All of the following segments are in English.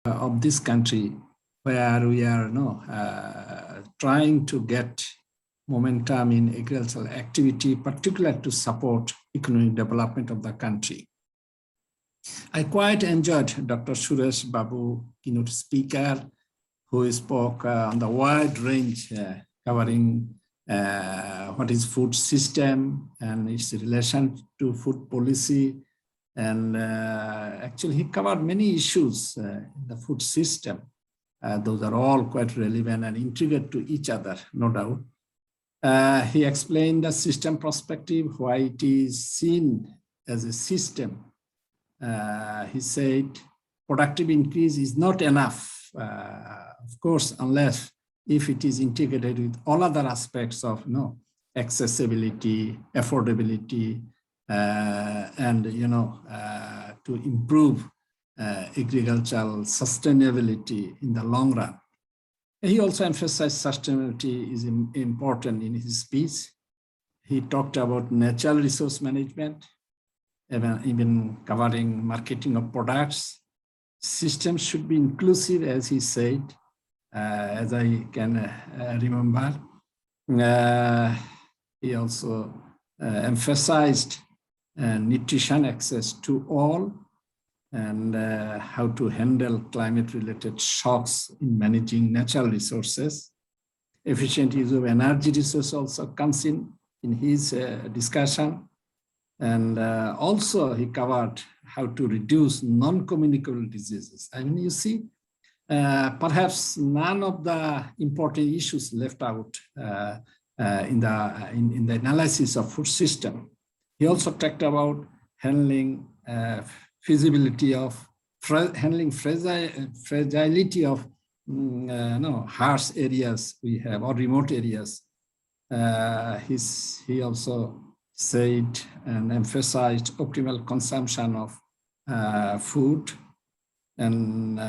of this country, where we are trying to get momentum in agricultural activity, particularly to support economic development of the country. I quite enjoyed Dr. Suresh Babu, keynote speaker, who spoke on the wide range covering what is food system and its relation to food policy. And actually, he covered many issues in the food system. Those are all quite relevant and integrated to each other, no doubt. He explained the system perspective, why it is seen as a system. He said, productive increase is not enough, of course, unless if it is integrated with all other aspects of accessibility, affordability, and to improve agricultural sustainability in the long run. He also emphasized sustainability is important in his speech. He talked about natural resource management, even covering marketing of products. Systems should be inclusive, as he said, as I can remember. He also emphasized nutrition access to all, and how to handle climate-related shocks in managing natural resources. Efficient use of energy resources also comes in his discussion. And also he covered how to reduce non-communicable diseases. I mean, you see, perhaps none of the important issues left out in the analysis of food system. He also talked about handling feasibility of handling fragility of harsh areas we have or remote areas. He also said and emphasized optimal consumption of food, and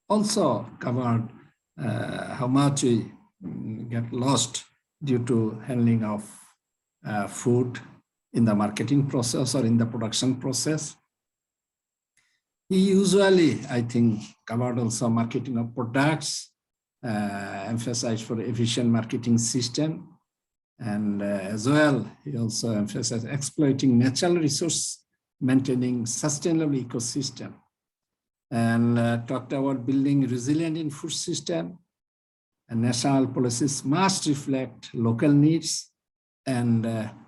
also covered how much we get lost due to handling of food in the marketing process or in the production process. He usually, I think, covered also marketing of products, emphasized for efficient marketing system. And as well, he also emphasized exploiting natural resource, maintaining sustainable ecosystem, and talked about building resilient in food system. And national policies must reflect local needs and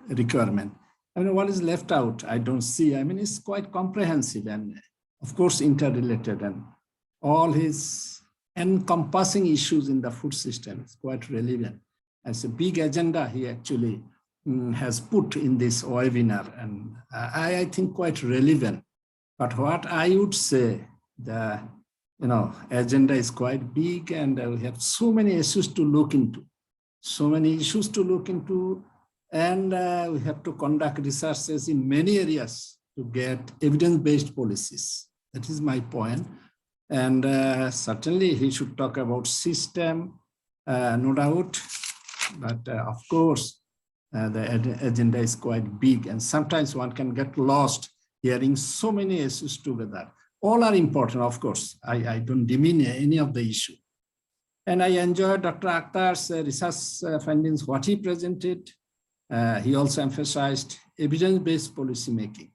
requirement. I mean, what is left out, I don't see. I mean, it's quite comprehensive and of course interrelated, and all his encompassing issues in the food system is quite relevant. As a big agenda he actually has put in this webinar, and I think quite relevant. But what I would say, the agenda is quite big, and we have so many issues to look into, and we have to conduct researches in many areas to get evidence-based policies. That is my point. And certainly he should talk about system, no doubt. But of course, the agenda is quite big, and sometimes one can get lost hearing so many issues together. All are important, of course. I don't demean any of the issue. And I enjoyed Dr. Akhtar's research findings, what he presented. He also emphasized evidence-based policy making.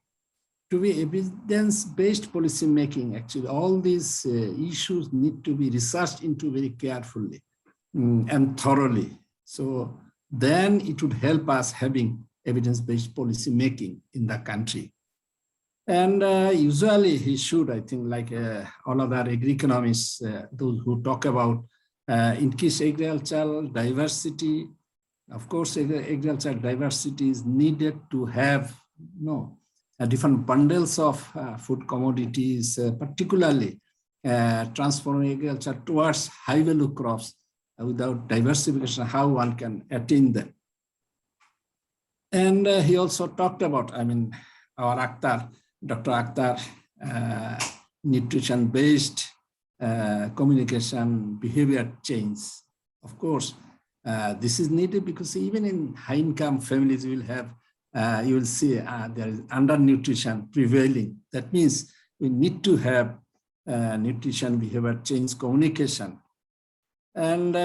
To be evidence-based policy making, actually, all these issues need to be researched into very carefully and thoroughly. So then it would help us having evidence-based policy making in the country. And usually he should, I think, like all other agri-economists, those who talk about increased agricultural diversity. Of course, agricultural diversity is needed to have different bundles of food commodities, particularly transforming agriculture towards high-value crops. Without diversification, how one can attain them. And he also talked about, our Akhtar, Dr. Akhtar, nutrition-based communication behavior change. Of course, this is needed because even in high-income families, you will have, you will see there is undernutrition prevailing. That means we need to have nutrition, behavior change, communication. And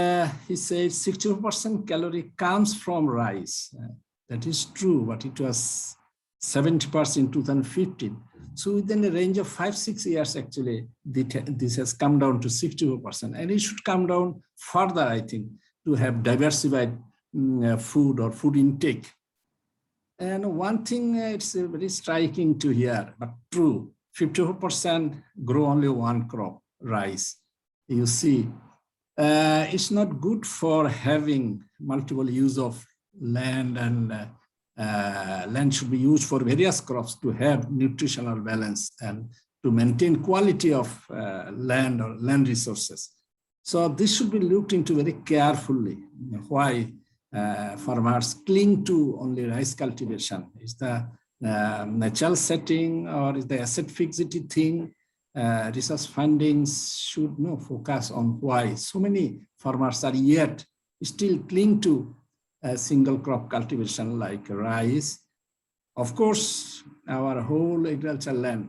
he said 64% calorie comes from rice. That is true, but it was 70% in 2015. So within a range of 5-6 years, actually, this has come down to 64%. And it should come down further, I think, to have diversified food or food intake. And one thing, it's very striking to hear, but true, 54% grow only one crop, rice. You see, it's not good for having multiple use of land, and land should be used for various crops to have nutritional balance and to maintain quality of land or land resources. So this should be looked into very carefully. Why farmers cling to only rice cultivation? Is the natural setting, or is the asset fixity thing? Research findings should focus on why so many farmers are yet still cling to a single crop cultivation like rice. Of course, our whole agricultural land,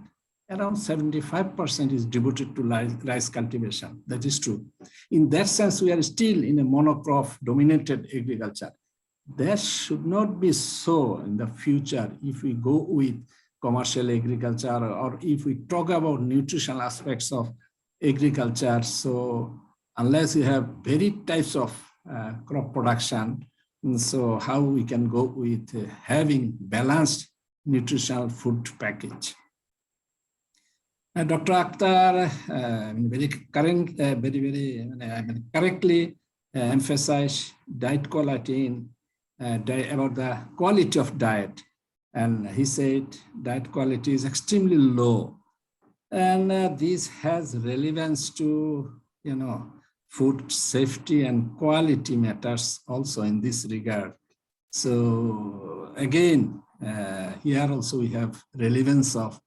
around 75% is devoted to rice cultivation. That is true. In that sense, we are still in a monocrop dominated agriculture. That should not be so in the future if we go with commercial agriculture, or if we talk about nutritional aspects of agriculture. So unless you have varied types of crop production, so how we can go with having balanced nutritional food package? Dr. Akhtar very correctly emphasized diet quality about the quality of diet. And he said diet quality is extremely low. And this has relevance to, food safety and quality matters also in this regard. So again, here also we have relevance of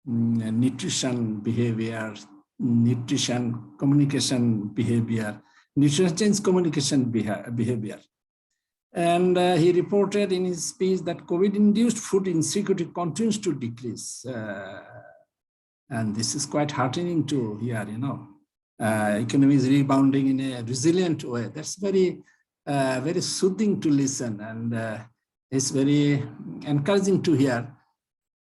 nutrition behavior, nutrition communication behavior, nutrition change communication behavior. And he reported in his speech that COVID-induced food insecurity continues to decrease. And this is quite heartening to hear, economy is rebounding in a resilient way. That's very, very soothing to listen, and it's very encouraging to hear.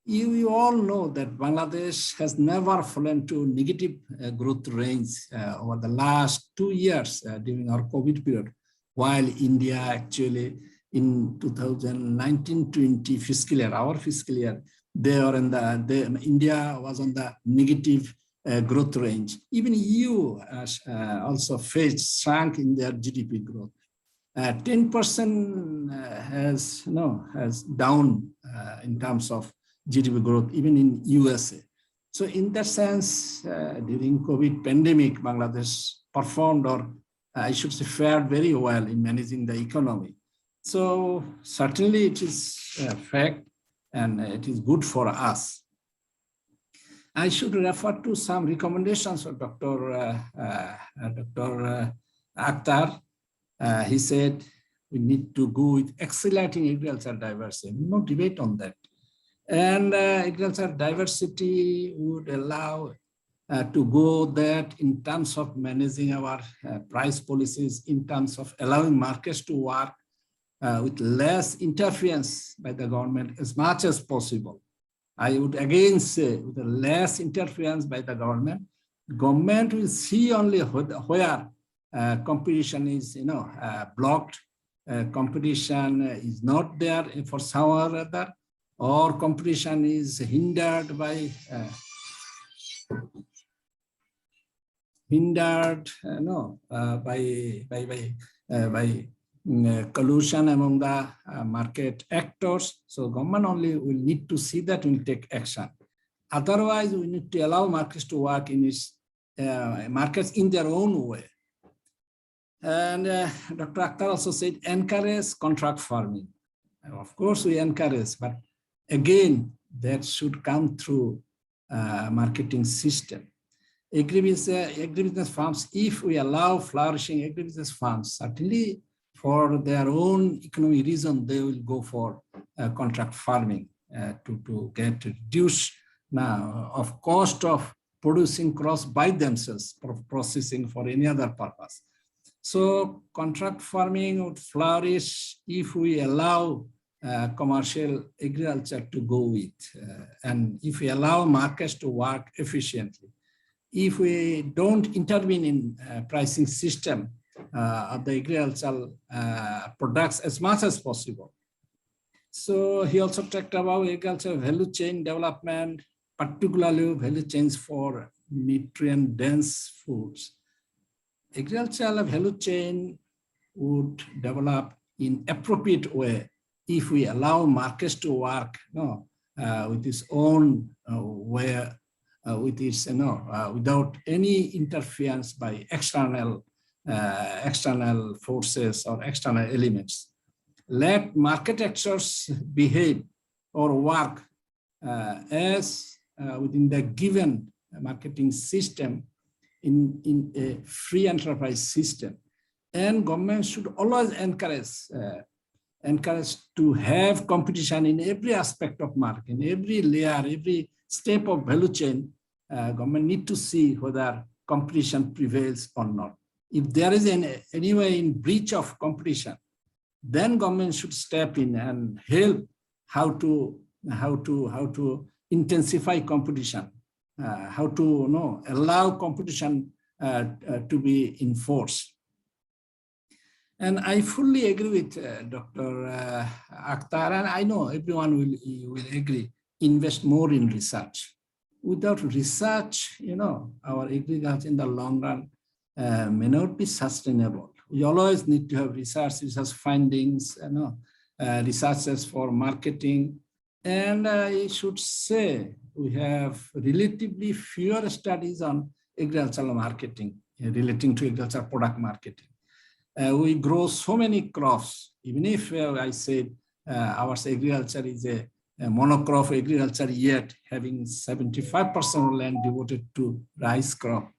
You all know that Bangladesh has never fallen to negative growth range over the last 2 years during our COVID period, while India actually in 2019-20 fiscal year, our fiscal year, India was on the negative growth range. Even EU also shrunk in their GDP growth. 10% has down in terms of GDP growth, even in USA. So in that sense, during COVID pandemic, Bangladesh performed, or I should say fared very well in managing the economy. So certainly it is a fact, and it is good for us. I should refer to some recommendations of Dr. Akhtar. He said we need to go with accelerating agricultural diversity. No debate on that. And agricultural diversity would allow to go that in terms of managing our price policies, in terms of allowing markets to work with less interference by the government as much as possible. I would again say, with less interference by the government will see only where competition is, blocked, competition is not there for some or other, or competition is hindered by collusion among the market actors. So government only will need to see that and take action. Otherwise, we need to allow markets to work in its markets in their own way. And Dr. Akhtar also said, encourage contract farming. Of course, we encourage, but again, that should come through marketing system. Agribusiness farms, if we allow flourishing agribusiness farms, certainly for their own economic reason, they will go for contract farming to get reduced now of cost of producing crops by themselves for processing for any other purpose. So contract farming would flourish if we allow commercial agriculture to go with, and if we allow markets to work efficiently. If we don't intervene in pricing system of the agricultural products as much as possible. So he also talked about agricultural value chain development, particularly value chains for nutrient-dense foods. Agricultural value chain would develop in appropriate way if we allow markets to work with its own way, with its without any interference by external forces or external elements. Let market actors behave or work as within the given marketing system in a free enterprise system. And government should always encourage to have competition in every aspect of market, in every layer, every step of value chain. Government need to see whether competition prevails or not. If there is any way in breach of competition, then government should step in and help how to intensify competition, how to allow competition to be enforced. And I fully agree with Dr. Akhtar, and I know everyone will agree, invest more in research. Without research, our agriculture in the long run may not be sustainable. We always need to have research findings, researches for marketing. And I should say we have relatively fewer studies on agricultural marketing relating to agricultural product marketing. We grow so many crops, even if I said our agriculture is a monocrop agriculture, yet having 75% of land devoted to rice crop.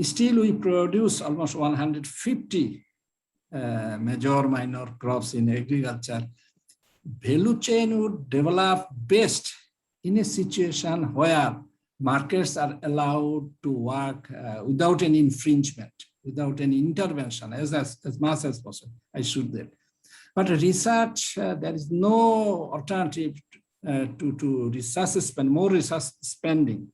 Still, we produce almost 150 major minor crops in agriculture. Value chain would develop best in a situation where markets are allowed to work without any infringement, without any intervention, as much as possible, I should say. But research, there is no alternative to research spend, more research spending.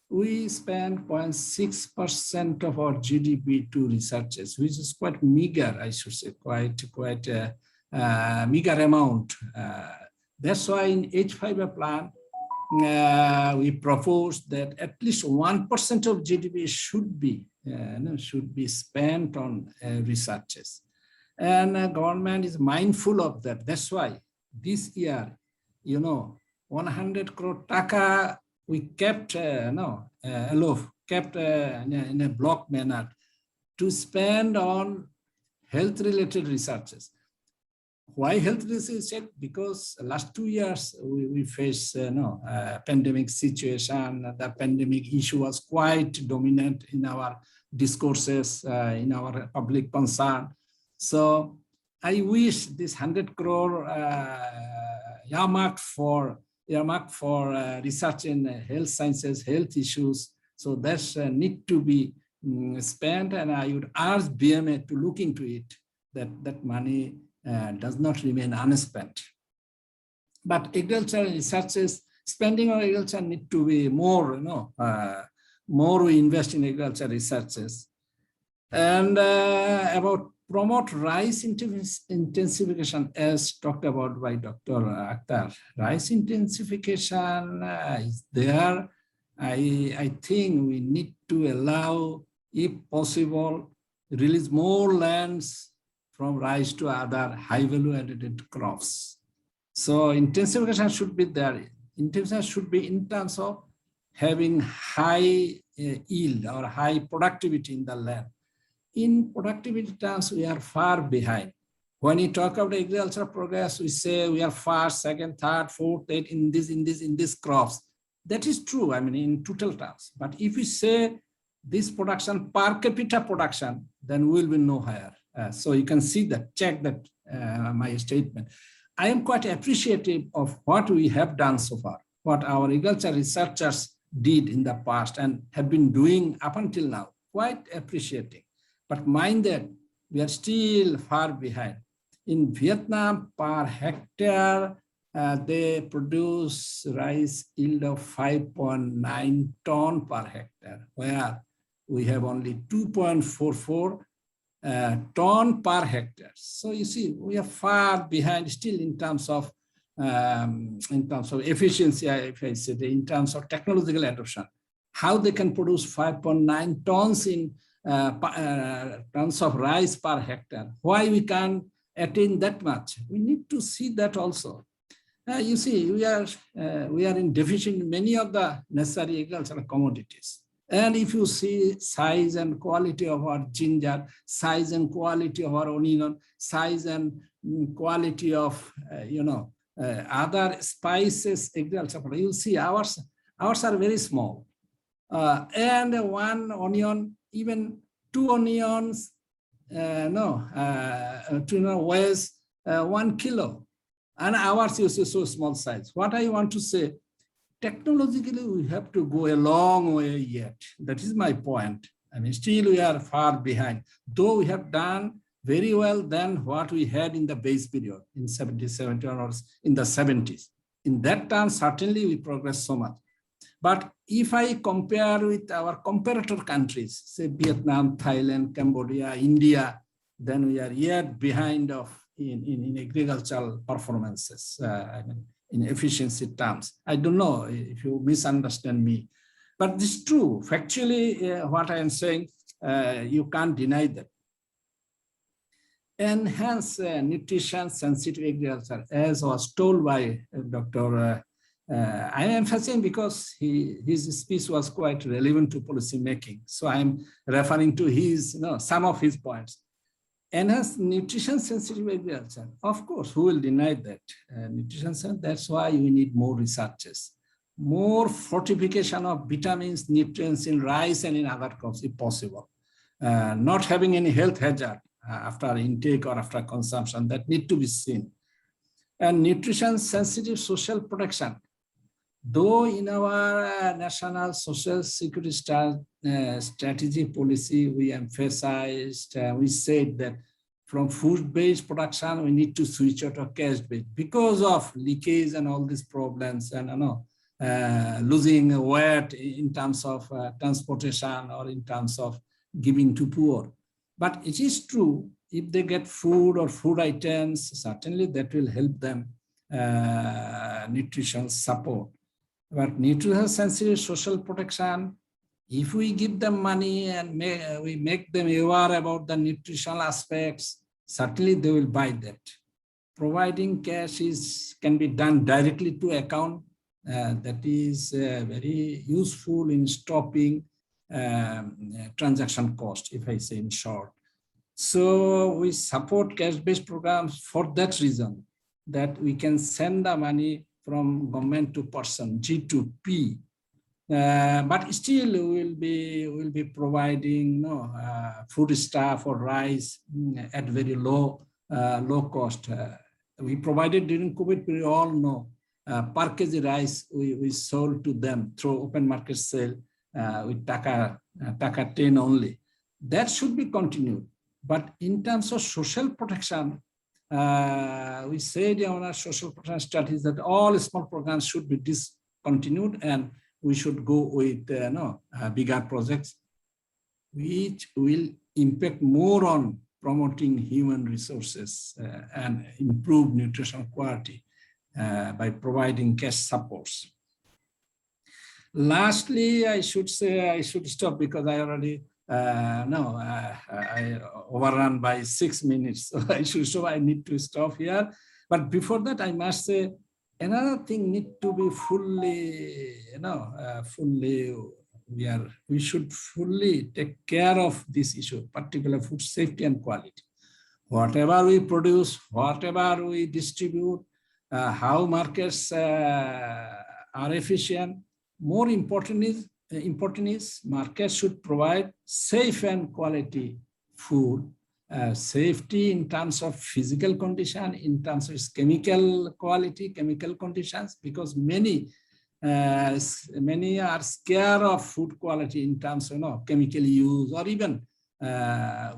We spend 0.6% of our GDP to researches, which is quite meager, I should say, quite a meager amount. That's why in H5 plan, we propose that at least 1% of GDP should be spent on researches. And government is mindful of that. That's why this year, 100 crore taka we kept, kept in a block manner to spend on health-related researches. Why health research? Because last 2 years we faced a pandemic situation. The pandemic issue was quite dominant in our discourses, in our public concern. So I wish this 100 crore earmarked for research in health sciences, health issues. So that's need to be spent, and I would urge BMA to look into it, that money does not remain unspent. But agricultural researches, spending on agriculture need to be more, more we invest in agricultural researches. And about promote rice intensification, as talked about by Dr. Akhtar. Rice intensification is there. I think we need to allow, if possible, release more lands from rice to other high value added crops. So intensification should be there. Intensification should be in terms of having high yield or high productivity in the land. In productivity terms, we are far behind. When you talk about agricultural progress, we say we are first, second, third, fourth, eighth in this crops. That is true, I mean, in total terms. But if we say this production, per capita production, then we will be no higher. So you can see that, check that my statement. I am quite appreciative of what we have done so far, what our agriculture researchers did in the past and have been doing up until now, quite appreciating. But mind that we are still far behind. In Vietnam, per hectare, they produce rice yield of 5.9 ton per hectare, where we have only 2.44 ton per hectare. So you see, we are far behind still in terms of efficiency, if I say, in terms of technological adoption. How they can produce 5.9 tons in tons of rice per hectare? Why we can't attain that much? We need to see that also. You see, we are in deficient in many of the necessary agricultural commodities. And if you see size and quality of our ginger, size and quality of our onion, size and quality of other spices, agriculture, you see ours are very small. And one onion, even two onions, weighs 1 kilo. And ours is so small size. What I want to say, technologically, we have to go a long way yet. That is my point. I mean, still we are far behind, though we have done very well than what we had in the base period in 70 or in the 70s. In that time, certainly we progressed so much. But if I compare with our comparator countries, say Vietnam, Thailand, Cambodia, India, then we are yet behind in agricultural performances, in efficiency terms. I don't know if you misunderstand me, but this is true. Factually, what I am saying, you can't deny that. Enhance nutrition sensitive agriculture, as was told by Dr. I am emphasizing because his speech was quite relevant to policy making. So I'm referring to his, some of his points. Enhance nutrition sensitive agriculture. Of course, who will deny that? Nutrition sensitive, that's why we need more researches, more fortification of vitamins, nutrients in rice and in other crops if possible. Not having any health hazard after intake or after consumption, that need to be seen. And nutrition sensitive social protection. Though in our national social security strategy policy, we emphasized, we said that from food-based production, we need to switch out to cash-based because of leakage and all these problems and losing weight in terms of transportation or in terms of giving to poor. But it is true, if they get food or food items, certainly that will help them nutrition support. But nutrition sensitive social protection, if we give them money and we make them aware about the nutritional aspects, certainly they will buy that. Providing cash can be done directly to account. That is very useful in stopping transaction cost, if I say in short. So we support cash-based programs for that reason, that we can send the money from government to person, G2P. But still we'll be providing food stuff or rice at very low cost. We provided during COVID, we all know per kg rice we sold to them through open market sale with taka 10 only. That should be continued. But in terms of social protection, we said in our social protection strategies that all small programs should be discontinued and we should go with bigger projects, which will impact more on promoting human resources and improve nutritional quality by providing cash supports. Lastly, I should stop because I already I overrun by 6 minutes. So I need to stop here. But before that, I must say another thing need to be we should fully take care of this issue, particularly food safety and quality. Whatever we produce, whatever we distribute, how markets are efficient. More important is markets should provide safe and quality food, safety in terms of physical condition, in terms of chemical quality, chemical conditions, because many Many are scared of food quality in terms of chemical use, or even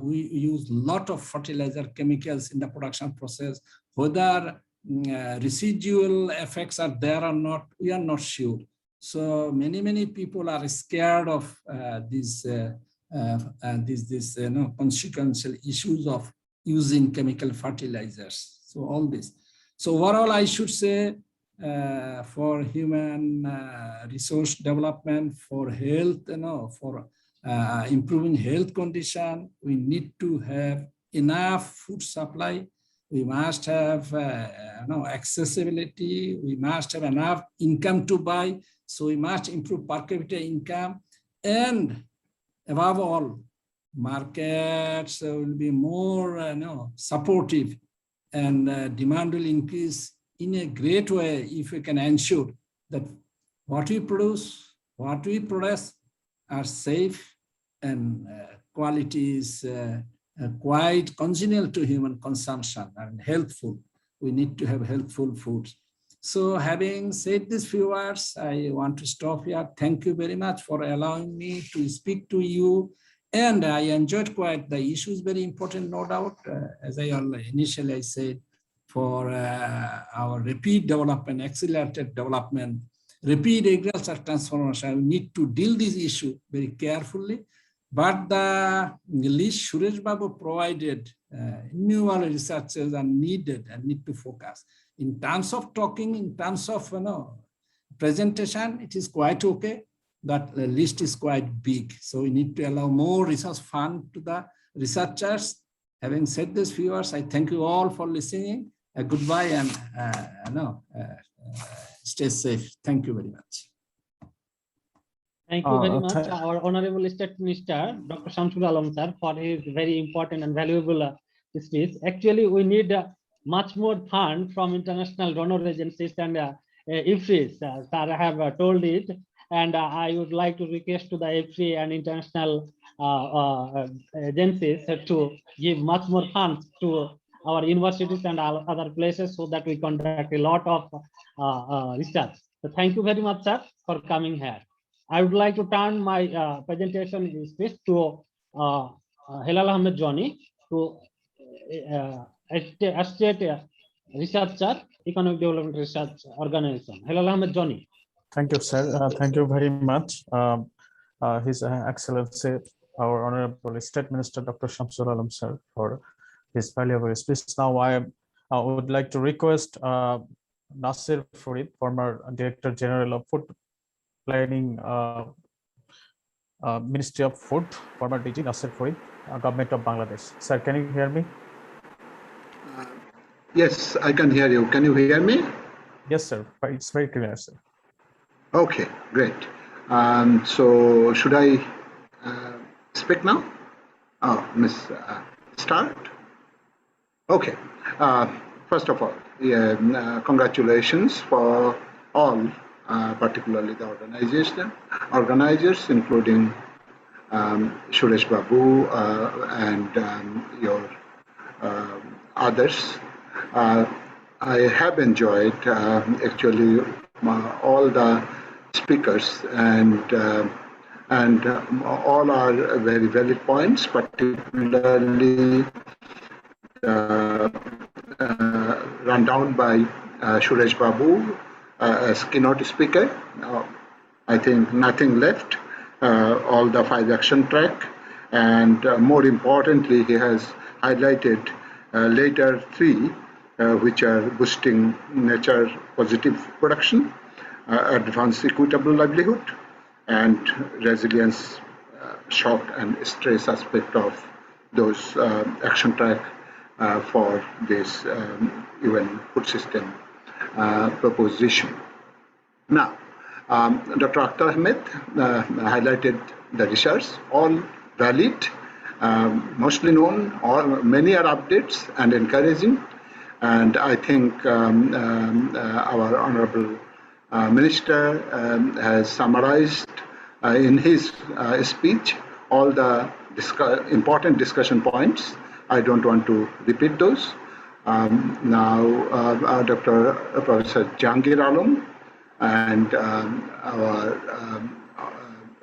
we use a lot of fertilizer chemicals in the production process. Whether residual effects are there or not, we are not sure. So many people are scared of these consequential issues of using chemical fertilizers. So all this. So overall, I should say, for human resource development, for health, for improving health condition, we need to have enough food supply. We must have accessibility. We must have enough income to buy. So we must improve per capita income, and above all, markets will be more supportive, and demand will increase in a great way if we can ensure that what we produce are safe, and quality is quite congenial to human consumption and healthful. We need to have healthful foods. So having said these few words, I want to stop here. Thank you very much for allowing me to speak to you. And I enjoyed quite the issue is very important, no doubt. As I initially said, for our rapid development, accelerated development, rapid agricultural transformation, we need to deal this issue very carefully. But the list Suresh Babu provided, innumerable researchers are needed and need to focus. In terms of talking, in terms of presentation, it is quite okay. That the list is quite big. So we need to allow more resource fund to the researchers. Having said this, viewers, I thank you all for listening. Goodbye, and stay safe. Thank you very much. Thank you very much, our Honorable State Minister, Dr. Shamsul Alam sir, for his very important and valuable speech. Actually, we need much more fund from international donor agencies and IFRIs. Sir, I have told it, and I would like to request to the IFRI and international agencies to give much more funds to our universities and other places, so that we conduct a lot of research. So thank you very much, sir, for coming here. I would like to turn my presentation speech to Helal Ahmed Johnny, to State Researcher, Economic Development Research Organization. Helal Ahmed Johnny. Thank you, sir. Thank you very much. His Excellency, our Honorable State Minister, Dr. Shamsul Alam sir, for his valuable speech. Now, I would like to request Nasir Farid, former Director General of Food Planning, Ministry of Food, former DG Nasir Farid, Government of Bangladesh. Sir, can you hear me? Yes, I can hear you. Can you hear me? Yes, sir. It's very clear, sir. Okay, great. So should I speak now? Oh, Miss Start? Okay. First of all, congratulations for all, particularly the organizers, including Suresh Babu and your others. I have enjoyed actually all the speakers, and all are very valid points, particularly run down by Suresh Babu as keynote speaker. I think nothing left, all the 5 action track, and more importantly, he has highlighted later 3, which are boosting nature positive production, advanced equitable livelihood, and resilience, shock and stress aspect of those action track for this UN food system proposition. Now, Dr. Akhtar Ahmed highlighted the research, all valid, mostly known, or many are updates and encouraging. And I think our Honorable Minister has summarized in his speech all the important discussion points. I don't want to repeat those. Now, Professor Jahangir Alam and our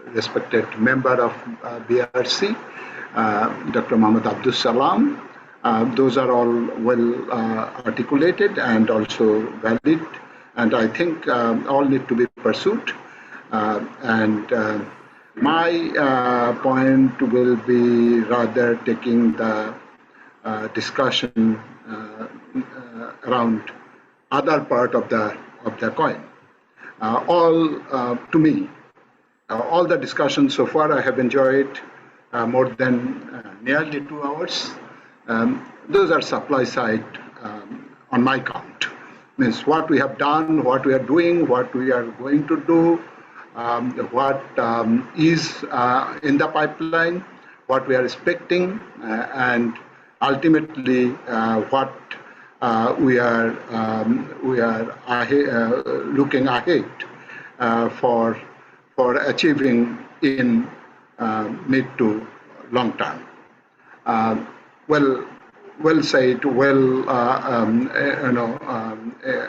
respected member of BRC, Dr. Muhammad Abdul Salam. Those are all well articulated and also valid, and I think all need to be pursued. My point will be rather taking the discussion around other part of the coin. To me, all the discussions so far I have enjoyed more than nearly 2 hours. Those are supply side on my count. Means what we have done, what we are doing, what we are going to do, what is in the pipeline, what we are expecting, and ultimately what we are looking ahead for achieving in mid to long term. Well said,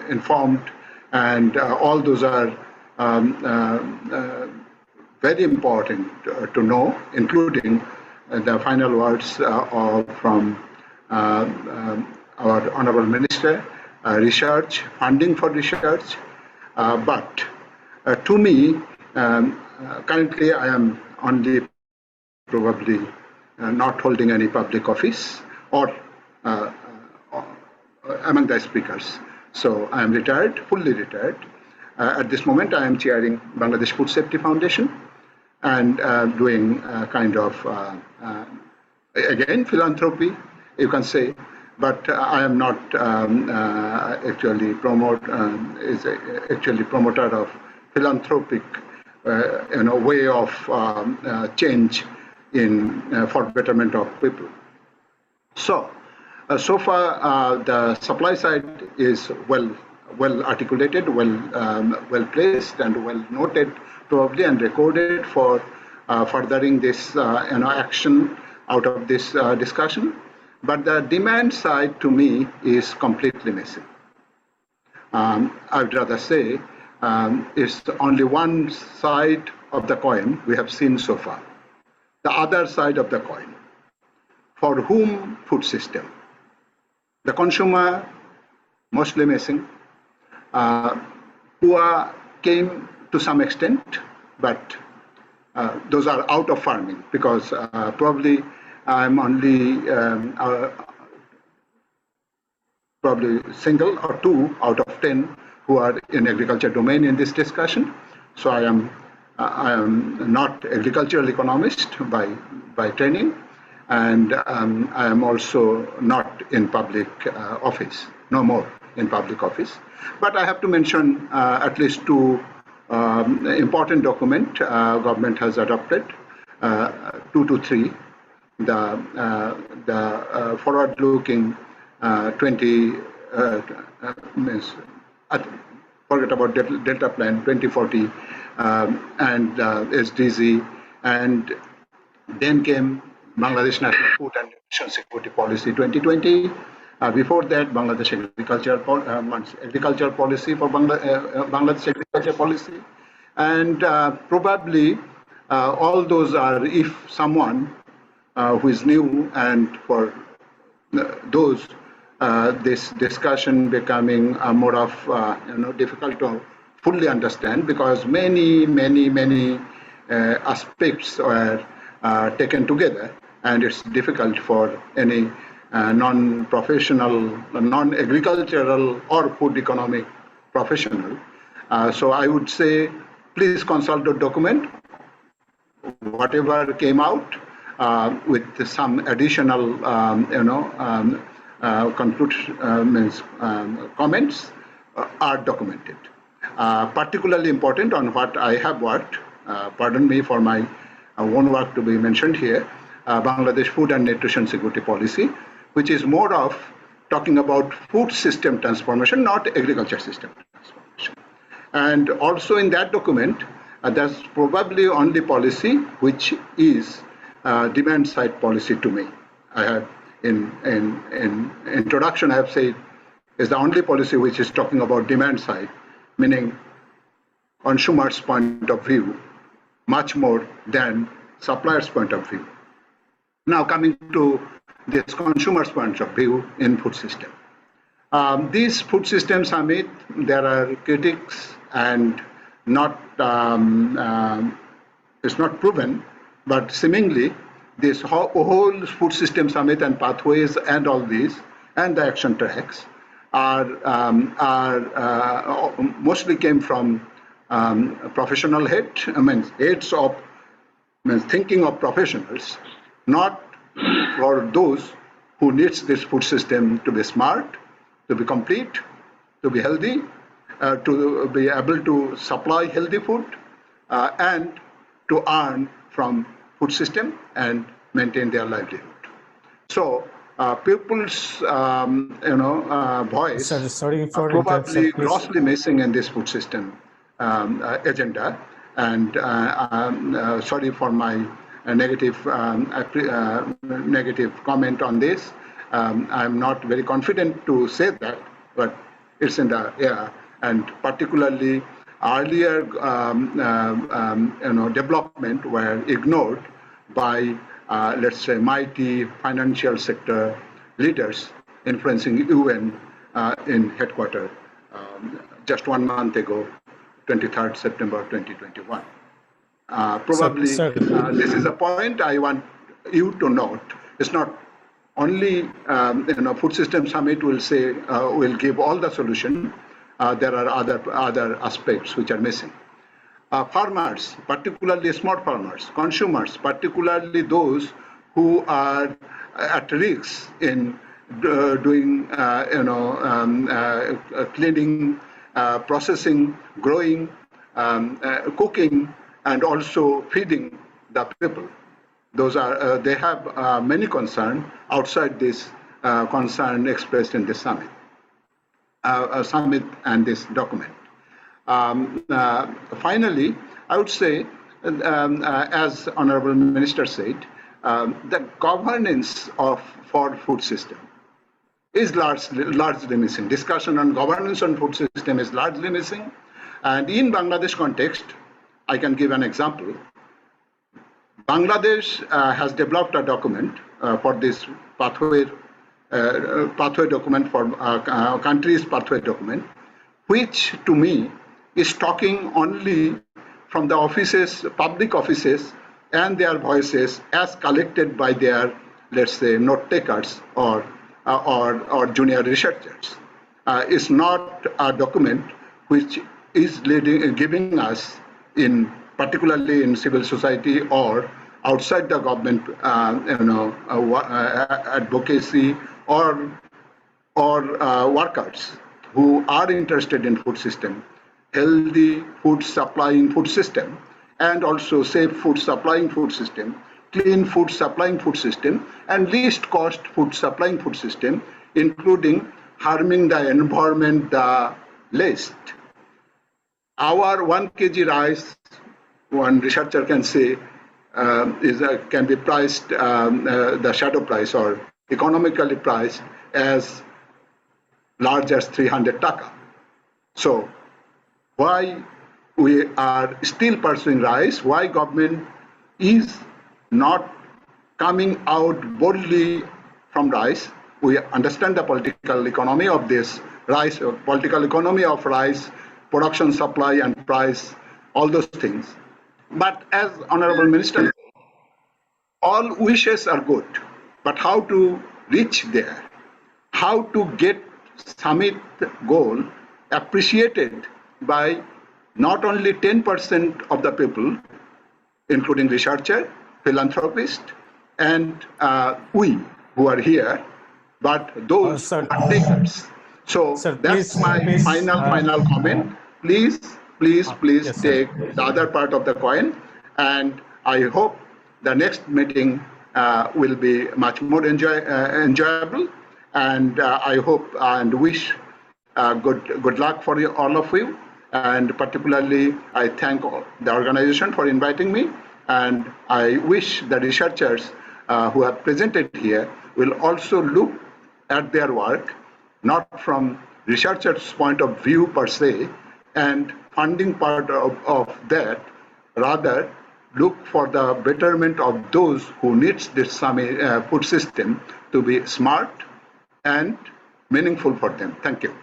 informed, and all those are very important to know, including the final words from our Honorable Minister, research, funding for research. But to me, currently I am only probably not holding any public office or among the speakers. So I am retired, fully retired. At this moment, I am chairing Bangladesh Food Safety Foundation and doing kind of, again, philanthropy, you can say, but I am not actually promoter of philanthropic way of change in for betterment of people. So far the supply side is well articulated, well placed, and well noted probably, and recorded for furthering this action out of this discussion. But the demand side to me is completely missing. I would rather say it's only one side of the coin we have seen so far. The other side of the coin, for whom food system? The consumer, mostly missing. Poor came to some extent, but those are out of farming, because probably I'm only probably single or two out of 10 who are in agriculture domain in this discussion. So I am not agricultural economist by training, and I am also not in public office, no more in public office. But I have to mention at least two important document government has adopted, 2 to 3, the forward-looking 20 means forget about Delta Plan 2040 and SDG, and then came Bangladesh National Food and Nutrition Security Policy 2020. Before that, Bangladesh agriculture policy for Bangladesh agriculture policy, and probably all those are, if someone who is new, and for those this discussion becoming more of difficult to fully understand, because many aspects are taken together, and it's difficult for any non-professional, non-agricultural or food economic professional. So I would say, please consult the document, whatever came out, with some additional comments are documented. Particularly important on what I have worked, pardon me for my own work to be mentioned here, Bangladesh Food and Nutrition Security Policy, which is more of talking about food system transformation, not agriculture system transformation. And also in that document, there's probably only policy which is demand side policy to me. I have in introduction I have said is the only policy which is talking about demand side, meaning consumers' point of view much more than suppliers' point of view. Now coming to this consumer's point of view in food system. This food system summit, there are critics and not it's not proven, but seemingly this whole food system summit and pathways and all these and the action tracks are mostly came from professional heads of thinking of professionals, not for those who needs this food system to be smart, to be complete, to be healthy, to be able to supply healthy food, and to earn from food system and maintain their livelihood. So people's voice sorry for probably grossly missing in this food system agenda. And sorry for my negative comment on this. I'm not very confident to say that, but it's in the air. And particularly earlier, development were ignored by, let's say, mighty financial sector leaders influencing UN in headquarters just 1 month ago, 23rd September 2021. Probably this is a point I want you to note. It's not only food system summit will say will give all the solution. There are other aspects which are missing. Farmers, particularly small farmers, consumers, particularly those who are at risk in doing cleaning, processing, growing, cooking, and also feeding the people. Those are they have many concerns outside this concern expressed in this summit and this document. Finally, I would say, as Honorable Minister said, the governance for food system is largely missing. Discussion on governance on food system is largely missing. And in Bangladesh context, I can give an example. Bangladesh has developed a document for this pathway document for country's pathway document, which to me is talking only from the offices, public offices, and their voices as collected by their, let's say, note takers or junior researchers. It's not a document which is giving us, in particularly in civil society or outside the government, advocacy or workers who are interested in food system, healthy food supplying food system, and also safe food supplying food system, clean food supplying food system, and least cost food supplying food system, including harming the environment the least. Our 1 kg rice, one researcher can say, can be priced, the shadow price or economically priced as large as 300 taka. So why we are still pursuing rice, why government is not coming out boldly from rice? We understand the political economy of this rice, political economy of rice, production, supply, and price, all those things. But as Honorable Minister, all wishes are good, but how to reach there? How to get summit goal appreciated by not only 10% of the people, including researcher, philanthropist, and we who are here, but those takers. So that's my final comment. Please take the other part of the coin, and I hope the next meeting will be much more enjoyable. And I hope and wish good luck for all of you. And particularly, I thank the organization for inviting me. And I wish the researchers who have presented here will also look at their work, not from researchers' point of view per se, and funding part of that, rather look for the betterment of those who needs this food system to be smart and meaningful for them. Thank you.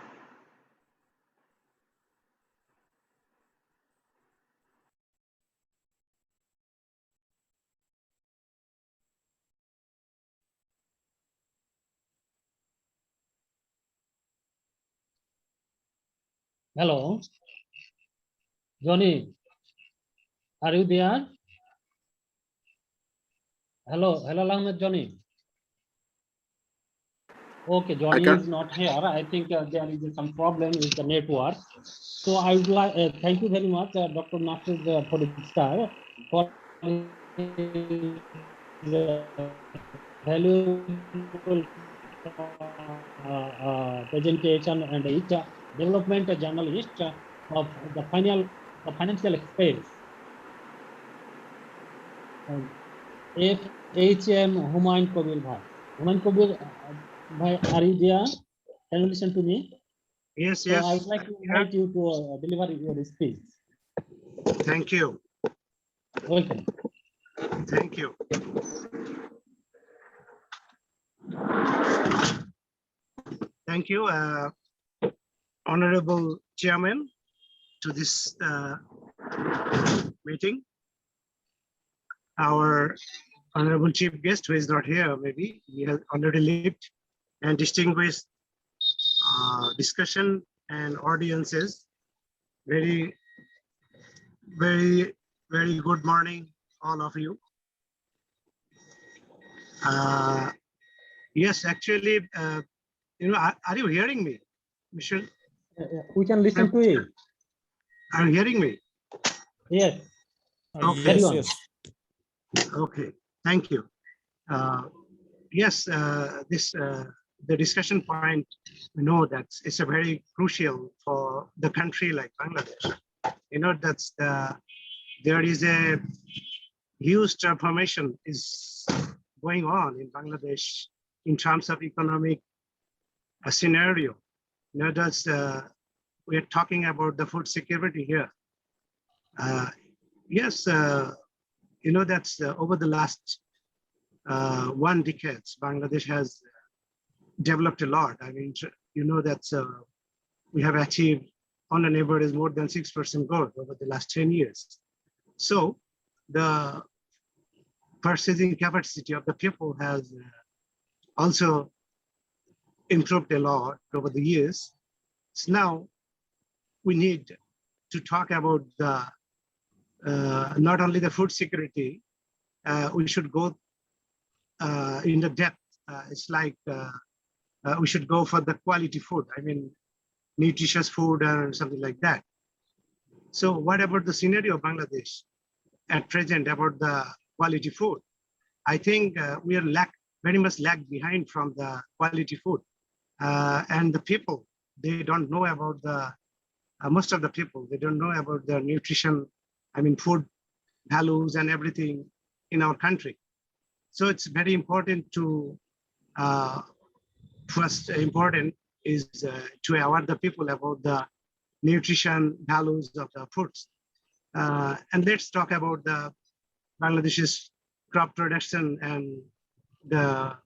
Hello, Johnny, are you there? Hello, Ahmed Johnny. Okay, Johnny is not here. I think there is some problem with the network. So I would like thank you very much, Dr. Nasir Star, for his valuable presentation, and each development journalist of the financial space. FHM Humayun Kabir Bhai. Humayun Kabir Bhai, are you there? Can you listen to me? Yes, So yes. I would like to invite you to deliver your speech. Thank you. Welcome. Thank you. Thank you, Honorable Chairman, to this meeting. Our Honorable Chief Guest, who is not here, maybe he has already left, and distinguished discussion and audiences. Very, very, very good morning, all of you. Yes, actually, are you hearing me, Michelle? We can listen to you. Are you hearing me? Yes. Okay. Yes. Okay. Thank you. Yes, the discussion point, we know that it's a very crucial for the country like Bangladesh. You know, there is a huge transformation is going on in Bangladesh in terms of economic scenario. You know, we're talking about the food security here. Yes, you know, that's over the last 1 decade, Bangladesh has developed a lot. I mean, you know, that's we have achieved on an average more than 6% growth over the last 10 years. So the purchasing capacity of the people has also improved a lot over the years. So now we need to talk about the not only the food security, we should go in the depth. It's like we should go for the quality food. I mean, nutritious food or something like that. So what about the scenario of Bangladesh at present about the quality food? I think we are very much lag behind from the quality food. And the people, they don't know about the, most of the people, they don't know about the nutrition, I mean, food values and everything in our country. So it's very important to, first important is to aware the people about the nutrition values of the foods. And let's talk about the Bangladesh's crop production and the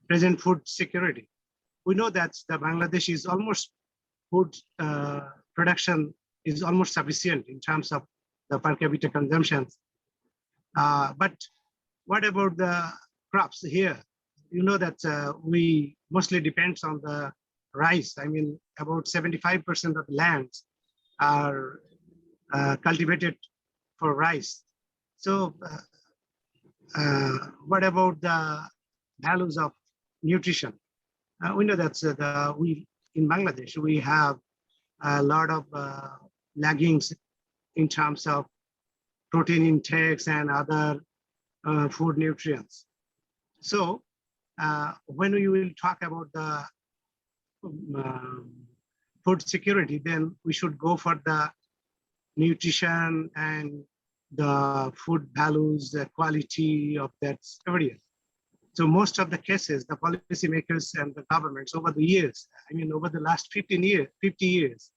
present food security. We know that the Bangladesh is almost food production is almost sufficient in terms of the per capita consumption. But what about the crops here? You know that we mostly depends on the rice. I mean, about 75% of lands are cultivated for rice. So what about the values of nutrition? We know that we in Bangladesh, we have a lot of laggings in terms of protein intakes and other food nutrients. So when we will talk about the food security, then we should go for the nutrition and the food values, the quality of that area. So most of the cases, the policymakers and the governments over the years, I mean, over the last 50 years,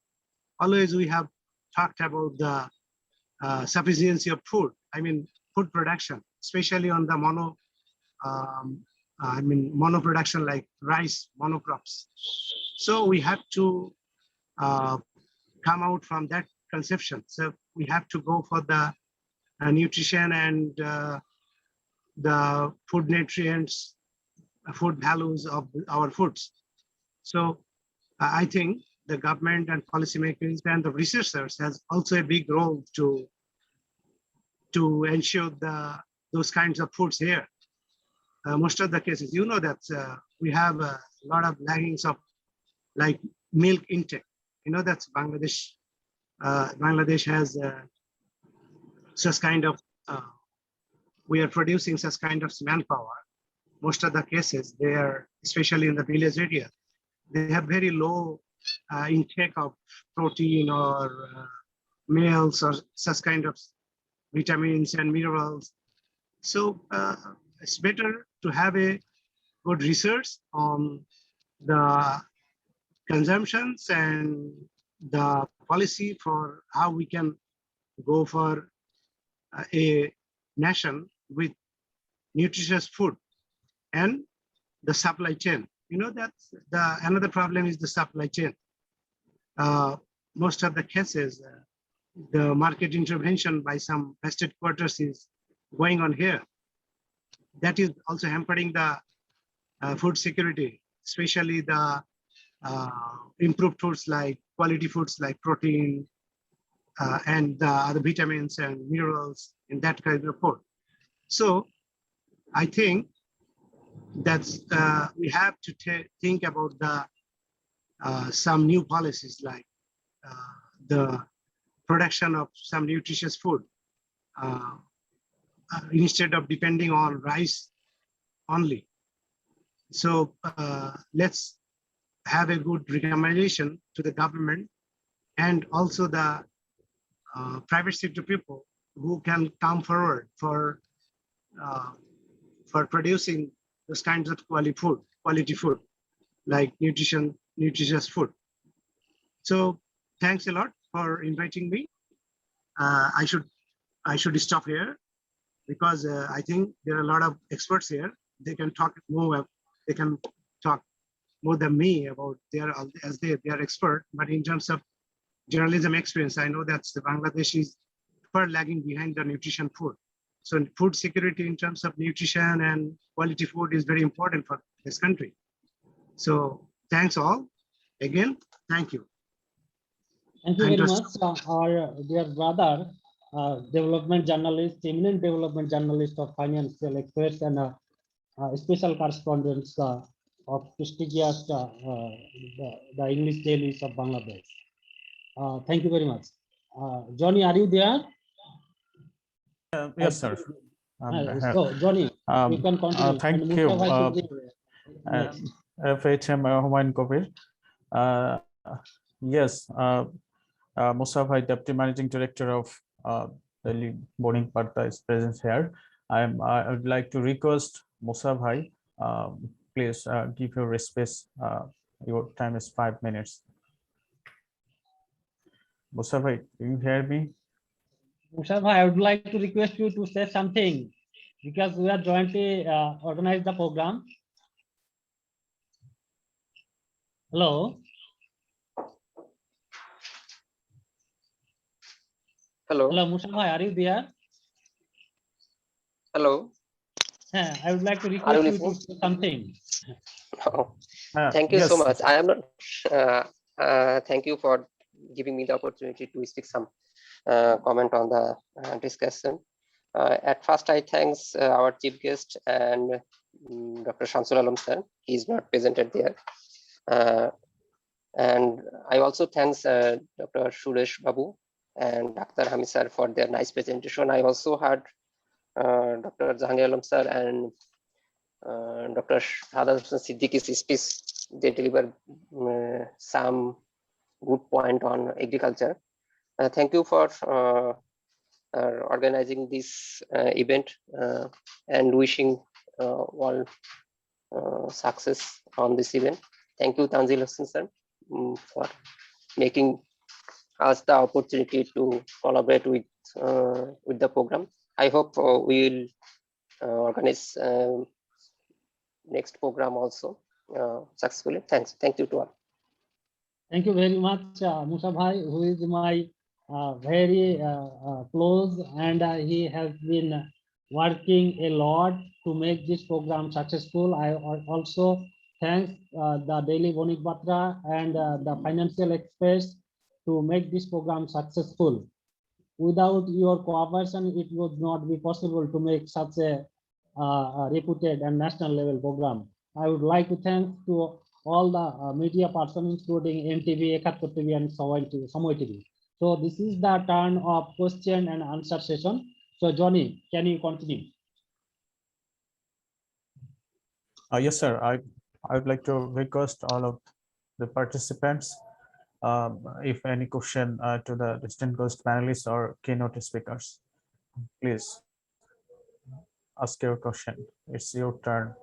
always we have talked about the sufficiency of food. I mean, food production, especially on the mono production like rice monocrops. So we have to come out from that conception. So we have to go for the nutrition and the food nutrients, food values of our foods. So I think the government and policymakers and the researchers has also a big role to ensure those kinds of foods here. Most of the cases, you know that we have a lot of laggings of like milk intake. You know that's Bangladesh. Bangladesh has such kind of, we are producing such kind of manpower. Most of the cases, they are, especially in the village area, they have very low intake of protein or meals or such kind of vitamins and minerals. So it's better to have a good research on the consumptions and the policy for how we can go for a nation with nutritious food and the supply chain. You know, that's another problem is the supply chain. Most of the cases, the market intervention by some vested quarters is going on here. That is also hampering the food security, especially the improved foods like quality foods like protein and the other vitamins and minerals in that kind of food. So I think that's we have to think about the some new policies like the production of some nutritious food instead of depending on rice only. So let's have a good recommendation to the government and also the private sector people who can come forward for producing those kinds of quality food, like nutritious food. So thanks a lot for inviting me. I should stop here because I think there are a lot of experts here. They can talk more. They can talk more than me about they are expert. But in terms of journalism experience, I know that the Bangladesh is far lagging behind the nutrition food. So food security in terms of nutrition and quality food is very important for this country. So thanks all. Again, thank you. Thank you very much, our dear brother, development journalist, eminent development journalist of Financial Express and special correspondents of prestigious the English dailies of Bangladesh. Thank you very much. Johnny, are you there? Yes, sir. So, Johnny, you can continue. Thank you, FHM Humayun Kabir. Yes, Musa Bhai, Deputy Managing Director of Delhi Boarding Parta is present here. I would like to request Musa Bhai, please give your space. Your time is 5 minutes. Musa Bhai, do you hear me? Musa Bhai, I would like to request you to say something because we are jointly organized the program. Hello. Hello. Hello, Musa Bhai, are you there? Hello. I would like to request you to say something. Oh, thank you so much. I am not. Thank you for giving me the opportunity to speak some comment on the discussion. At first, I thanks our chief guest and Dr. Shamsul Alam sir. He is not presented there. And I also thanks Dr. Suresh Babu and Dr. Hamid sir for their nice presentation. I also heard Dr. Jahangir Alam sir and Dr. Hadar Siddiqui's speech. They deliver some good point on agriculture. Thank you for organizing this event and wishing all success on this event. Thank you, Tanjil Hussain sir, for making us the opportunity to collaborate with the program. I hope we will organize next program also successfully. Thank you to all. Thank you very much, Musa Bhai, who is my very close, and he has been working a lot to make this program successful. I also thank the Daily Bonik Batra and the financial experts to make this program successful. Without your cooperation, it would not be possible to make such a reputed and national level program. I would like to thank to all the media persons, including MTV, Ekattor TV, and Samoy TV. So this is the turn of question and answer session. So Johnny, can you continue? Yes, sir. I would like to request all of the participants, if any question to the distinguished panelists or keynote speakers, please ask your question. It's your turn.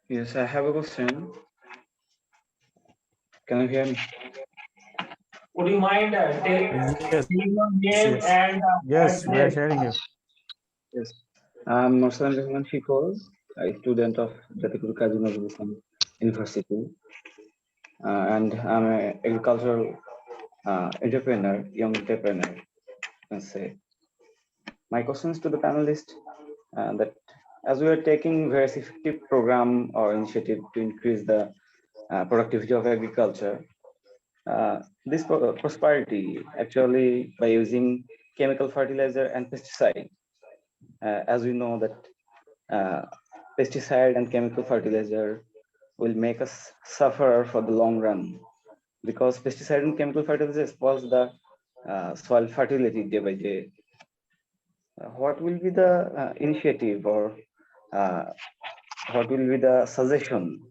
Yes, I have a question. Can you hear me? Would you mind telling Yes, your name yes, and yes, we are address? hearing you. Yes. I'm Marsalan Rahman Fikor, a student of Jatikur Kazi Nazrul Islam University. And I'm an agricultural entrepreneur, young entrepreneur, you can say. My questions to the panelists that as we are taking various effective program or initiative to increase the productivity of agriculture, this prosperity actually by using chemical fertilizer and pesticide. As we know that pesticide and chemical fertilizer will make us suffer for the long run, because pesticide and chemical fertilizer spoils the soil fertility day by day. What will be the initiative, or what will be the suggestion?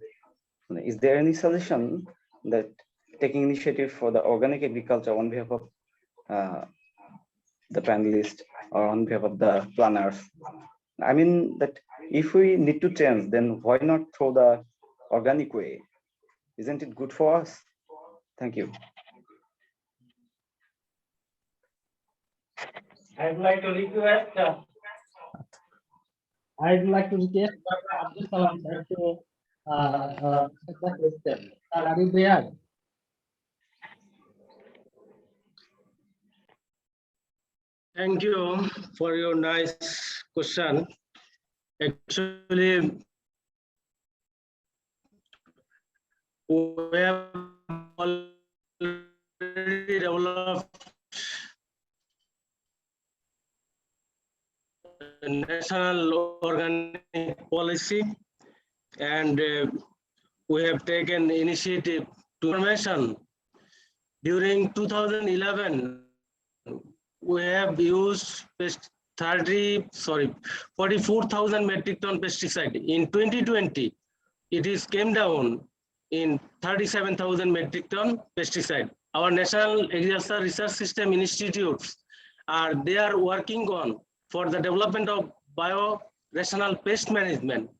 Is there any suggestion that taking initiative for the organic agriculture on behalf of the panelists or on behalf of the planners? I mean that if we need to change, then why not through the organic way? Isn't it good for us? Thank you. I'd like to request. I'd like to request Abdul Salam sir to take the question. Sir, are you there? Thank you for your nice question. Actually, we have already developed a national organic policy, and we have taken initiative to mention during 2011. We have used 44,000 metric ton pesticide. In 2020, it is came down in 37,000 metric ton pesticide. Our National Agricultural Research System institutes they are working on for the development of bio-rational pest management,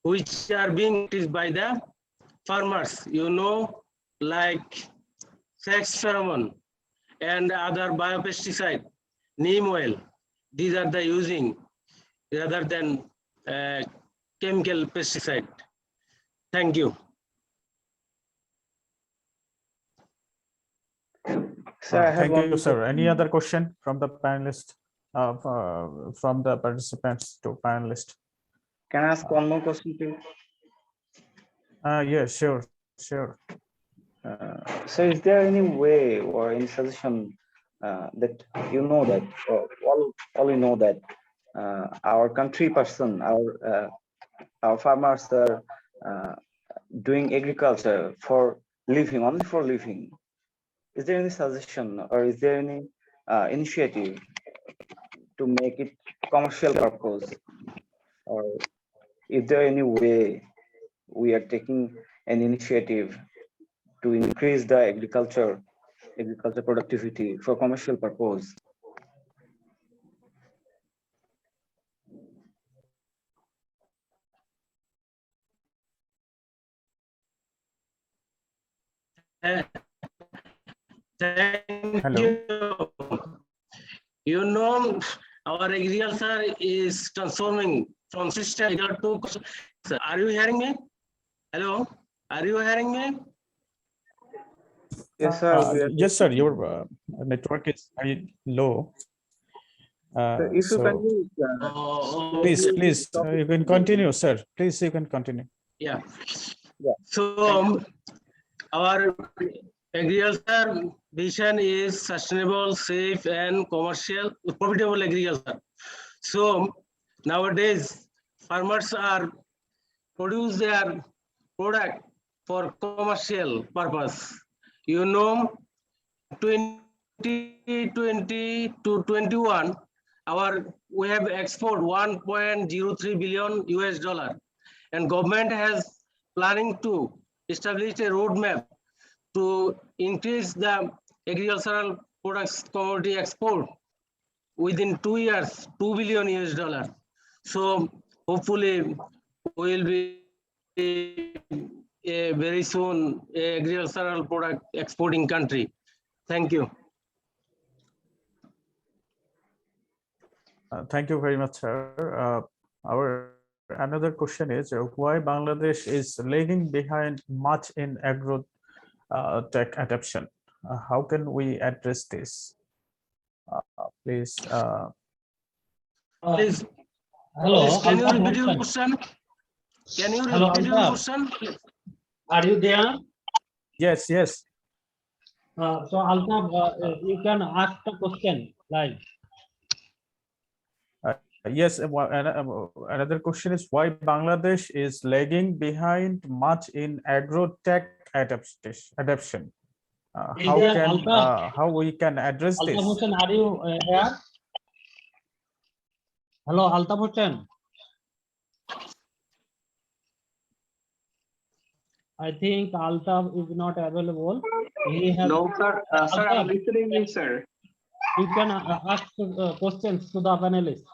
which are being used by the farmers, like sex pheromone and other biopesticide, neem oil. These are the using rather than chemical pesticide. Thank you. Sir, Thank you, sir. Any other question from the panelist, from the participants to panelist? Can I ask one more question, please? Yeah, sure. So is there any way or any suggestion that that all we know that our country person, our farmers are doing agriculture for living, only for living? Is there any suggestion or is there any initiative to make it commercial purpose, or is there any way we are taking an initiative to increase the agriculture productivity for commercial purpose? Thank Hello. you. You know, our agriculture is transforming from system to. Are you hearing me? Hello, are you hearing me? Yes, sir. Yes, sir. Your network is very low. So if you can Please, Okay. please, you can continue, sir. Please, you can continue. Yeah. Yeah. So our agriculture vision is sustainable, safe, and commercial, profitable agriculture. So nowadays, farmers are produce their product for commercial purpose. You know, 2020 to 21, we have export 1.03 billion US dollar, and government has planning to establish a roadmap to increase the agricultural products commodity export within 2 years, 2 billion US dollar. So hopefully we will be a very soon agricultural product exporting country. Thank you. Thank you very much, sir. Our another question is why Bangladesh is lagging behind much in agro tech adoption. How can we address this? Please. Please, Hello, can you Altaf repeat your Hussain. question? Can you Hello, repeat your Altaf. question? Are you there? Yes, yes. So Altaf, you can ask the question live. Yes, another question is why Bangladesh is lagging behind much in agro-tech adoption. How we can address Altaf this? Hussain, are you here? Hello, Altaf Hussain. I think Altaf is not available. He has No, sir. Sir, I'm Altaf, listening, sir. you can ask questions to the panelists.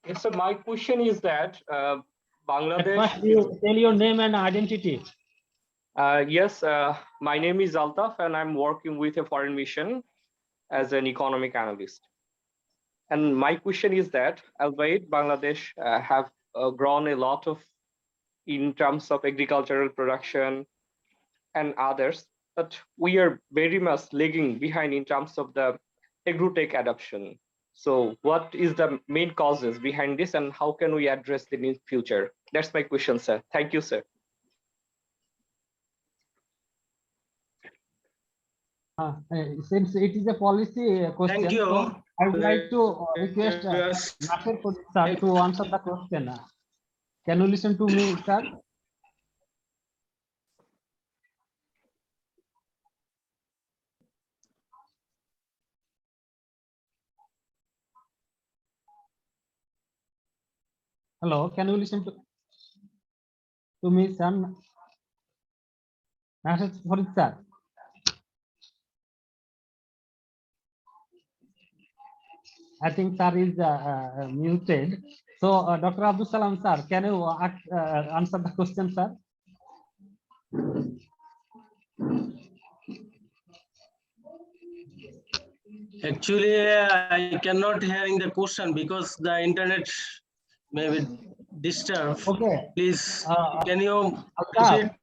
Yes, sir. My question is that At Bangladesh. first, you tell your name and identity. Yes, my name is Altaf, and I'm working with a foreign mission as an economic analyst. And my question is that, albeit Bangladesh have grown a lot of in terms of agricultural production and others, but we are very much lagging behind in terms of the agro-tech adoption. So what is the main causes behind this, and how can we address them in future? That's my question, sir. Thank you, sir. Since it is a policy question, Thank you. so I would like to request Nasir sir to answer the question. Can you listen to me, sir? Hello, can you listen to me, sir? Nasir sir. I think sir is muted. So, Dr. Abdul Salam sir, can you answer the question, sir? Actually, I cannot hearing the question because the internet may be disturbed. Okay. Please, can you Altaf,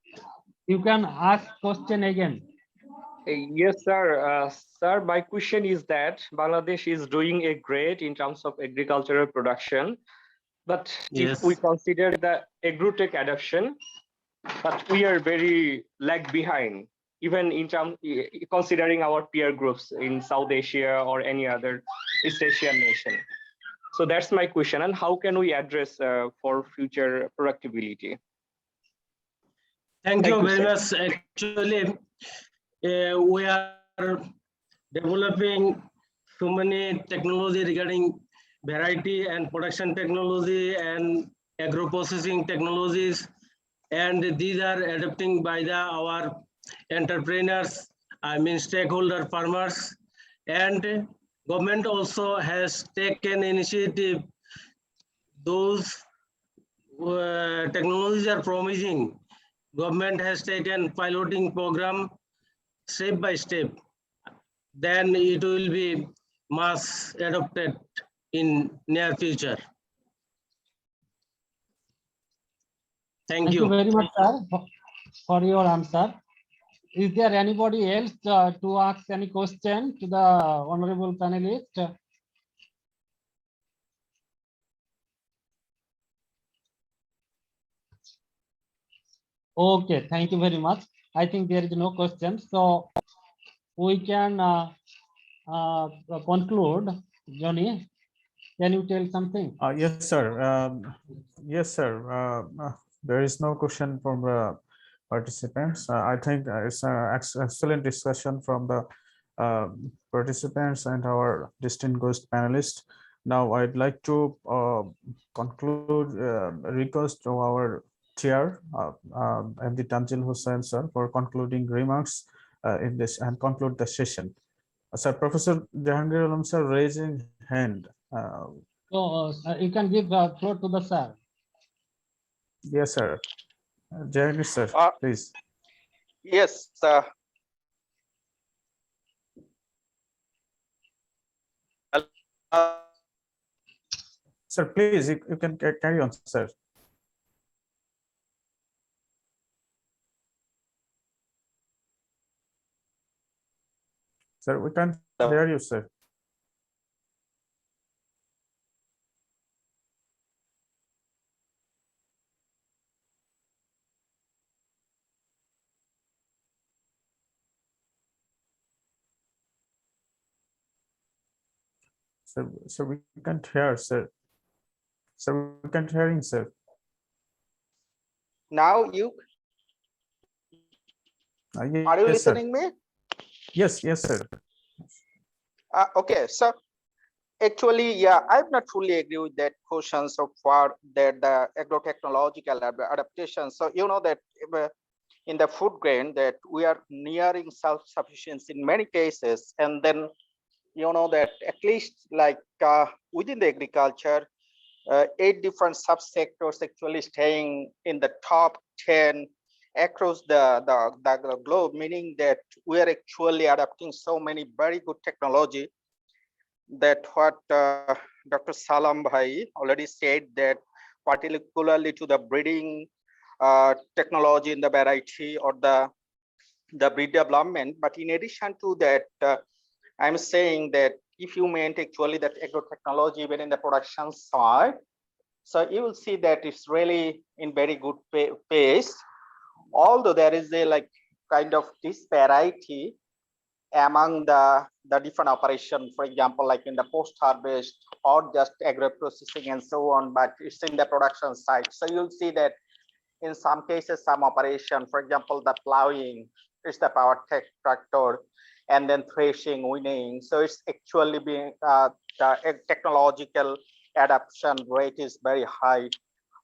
you can ask question again. Yes, sir. Sir, my question is that Bangladesh is doing a great in terms of agricultural production, but Yes. if we consider the agro-tech adoption, but we are very lag behind, even in terms considering our peer groups in South Asia or any other East Asian nation. So that's my question. And how can we address for future productivity? Thank you very sir. much. Actually, we are developing so many technology regarding variety and production technology and agro processing technologies, and these are adopting by our entrepreneurs, I mean stakeholder farmers, and government also has taken initiative. Those technologies are promising. Government has taken piloting program step by step. Then it will be mass adopted in near future. Thank you you. very much, sir, for your answer. Is there anybody else to ask any question to the honorable panelist? Okay, thank you very much. I think there is no question, so we can conclude. Johnny, can you tell something? Yes, sir. Yes, sir. There is no question from the participants. I think it's an excellent discussion from the participants and our distinguished panelists. Now, I'd like to conclude, request to our chair, Md.Tanjil Hussain, sir, for concluding remarks in this and conclude the session. Sir, Professor Jahangir Alam, sir, raising hand. So you can give floor to the sir. Yes, sir. Jahangir, sir, please. Yes. Sir, please, you can carry on, sir. Sir, we can't hear you, sir. Sir, we can't hear, sir. Sir, we can't hear him, sir. Now you Yes, are you sir. listening me? Yes, sir. Okay, so actually, yeah, I'm not fully agree with that question so far that the agro-technological adaptation. So you know that in the food grain that we are nearing self-sufficiency in many cases, and then you know that at least like within the agriculture, 8 different subsectors actually staying in the top 10 across the globe, meaning that we are actually adapting so many very good technology that what Dr. Salam Bhai already said, that particularly to the breeding technology in the variety or the breed development. But in addition to that, I'm saying that if you meant actually that agro technology even in the production side, so you will see that it's really in very good pace, although there is a like kind of disparity among the different operations, for example, like in the post-harvest or just agro-processing and so on, but it's in the production side. So you'll see that in some cases, some operation, for example, the plowing, it's the power tractor, and then threshing, winning. So it's actually being the technological adoption rate is very high,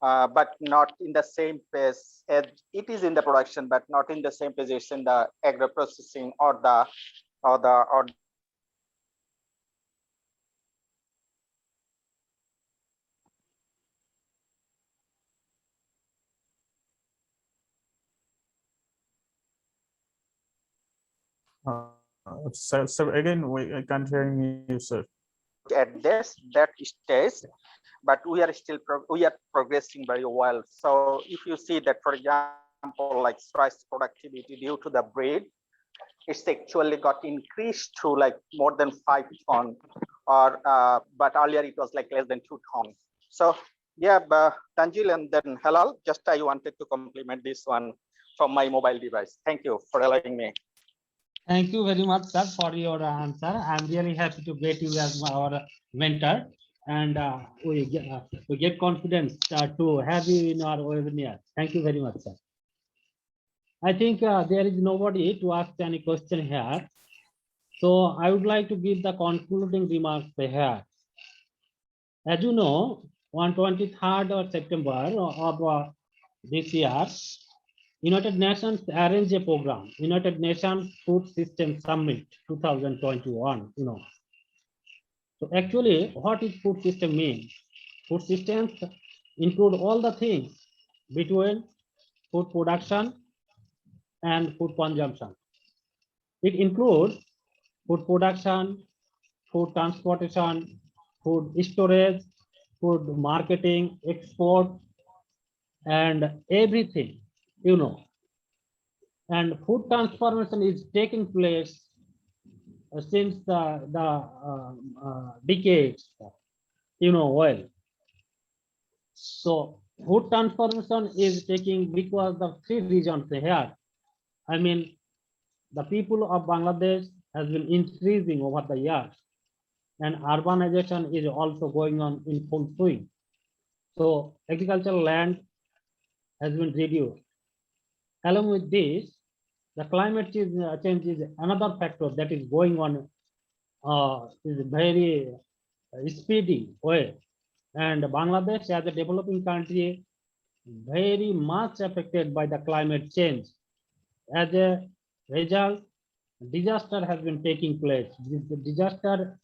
but not in the same pace as it is in the production, but not in the same pace as in the agro processing or the Sir, again, I can't hear you, sir. At that stage, but we are still progressing very well. So if you see that, for example, like rice productivity due to the breed, it's actually got increased to like more than 5 ton, or but earlier it was like less than 2 ton. So yeah, Tanjil and then Halal, just I wanted to compliment this one from my mobile device. Thank you for allowing me. Thank you very much, sir, for your answer. I'm really happy to get you as our mentor, and we get confidence to have you in our webinar. Thank you very much, sir. I think there is nobody to ask any question here, so I would like to give the concluding remarks here. As you know, on 23rd of September of this year, United Nations arranged a program, United Nations Food System Summit 2021, you know. So actually, what is food system mean? Food systems include all the things between food production and food consumption. It includes food production, food transportation, food storage, food marketing, export, and everything, you know. And food transformation is taking place since the decades, you know, well. So food transformation is taking because of three reasons here. I mean, the people of Bangladesh has been increasing over the years, and urbanization is also going on in full swing. So agricultural land has been reduced. Along with this, the climate change is another factor that is going on is very speedy way. And Bangladesh as a developing country very much affected by the climate change. As a result, disaster has been taking place. The disaster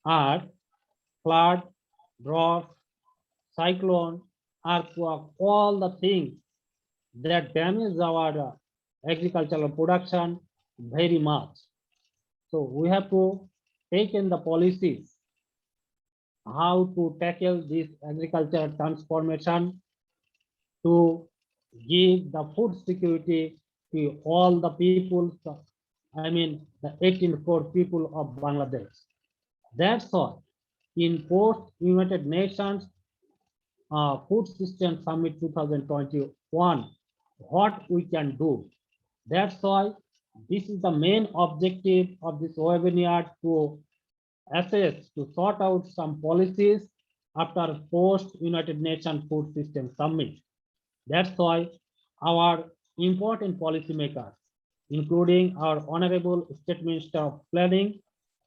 are flood, drought, cyclone, earthquake, all the things that damage our agricultural production very much. So we have to take in the policies how to tackle this agricultural transformation to give the food security to all the people, I mean the 18 crore people of Bangladesh. That's why in post United Nations Food System Summit 2021, what we can do. That's why this is the main objective of this webinar, to assess, to sort out some policies after post United Nations Food System Summit. That's why our important policymakers, including our Honorable State Minister of Planning,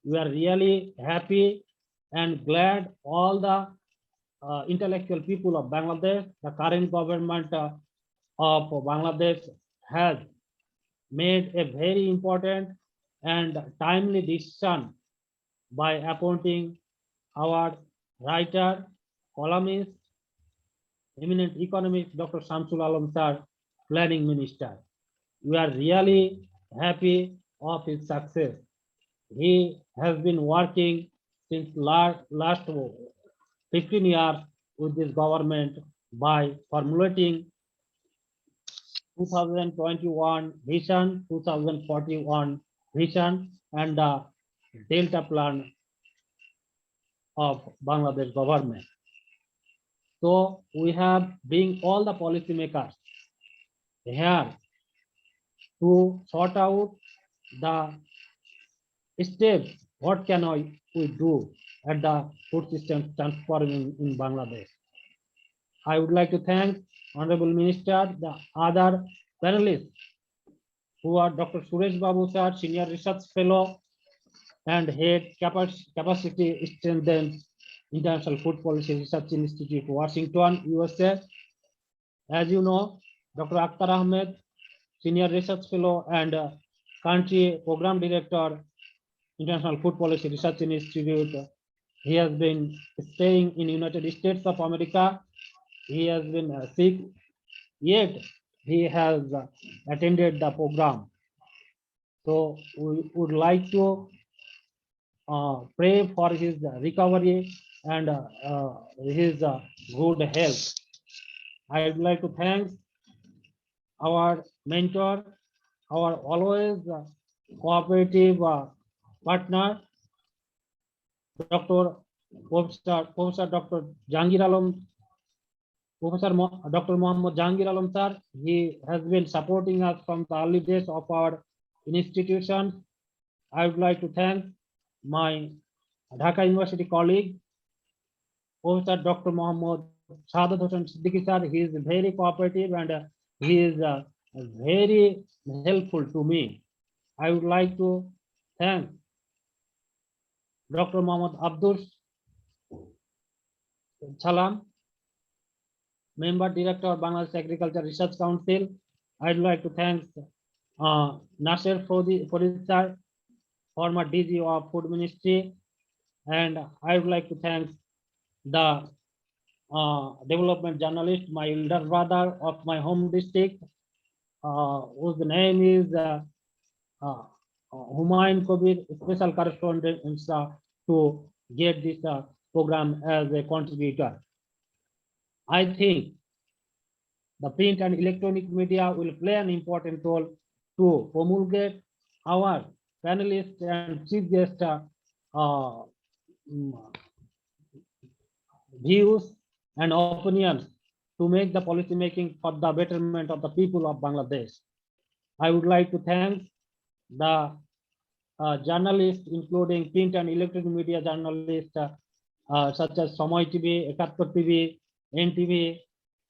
we are really happy and glad all the intellectual people of Bangladesh, the current government of Bangladesh has made a very important and timely decision by appointing our writer, columnist, eminent economist, Dr. Shamsul Alam Sir, planning minister. We are really happy of his success. He has been working since last 15 years with this government by formulating 2021 vision, 2041 vision, and the Delta plan of Bangladesh government. So we have being all the policymakers here to sort out the steps, what can we do at the food system transforming in Bangladesh. I would like to thank Honorable Minister, the other panelists who are Dr. Suresh Babu Sir, Senior Research Fellow and Head Capacity Strengthened International Food Policy Research Institute, Washington, USA. As you know, Dr. Akhtar Ahmed, Senior Research Fellow and Country Program Director, International Food Policy Research Institute. He has been staying in United States of America. He has been sick, yet he has attended the program. So we would like to pray for his recovery and his good health. I would like to thank our mentor, our always cooperative partner, Professor Dr. Jahangir Alam, Professor Dr. Mohammad Jahangir Alam Sir. He has been supporting us from the early days of our institution. I would like to thank my Dhaka University colleague, Professor Dr. Mohammad Sadat Hossain Siddiqui Sir. He is very cooperative and he is very helpful to me. I would like to thank Dr. Mohammad Abdul Salam, Member Director of Bangladesh Agriculture Research Council. I'd like to thank Nasser Farid Sir, former DG of Food Ministry, and I would like to thank the development journalist, my elder brother of my home district, whose name is Humayun Kabir, special correspondent to get this program as a contributor. I think the print and electronic media will play an important role to promulgate our panelists and chief guest views and opinions to make the policy making for the betterment of the people of Bangladesh. I would like to thank the journalists, including print and electronic media journalists, such as Samoy TV, Ekatter TV, NTV,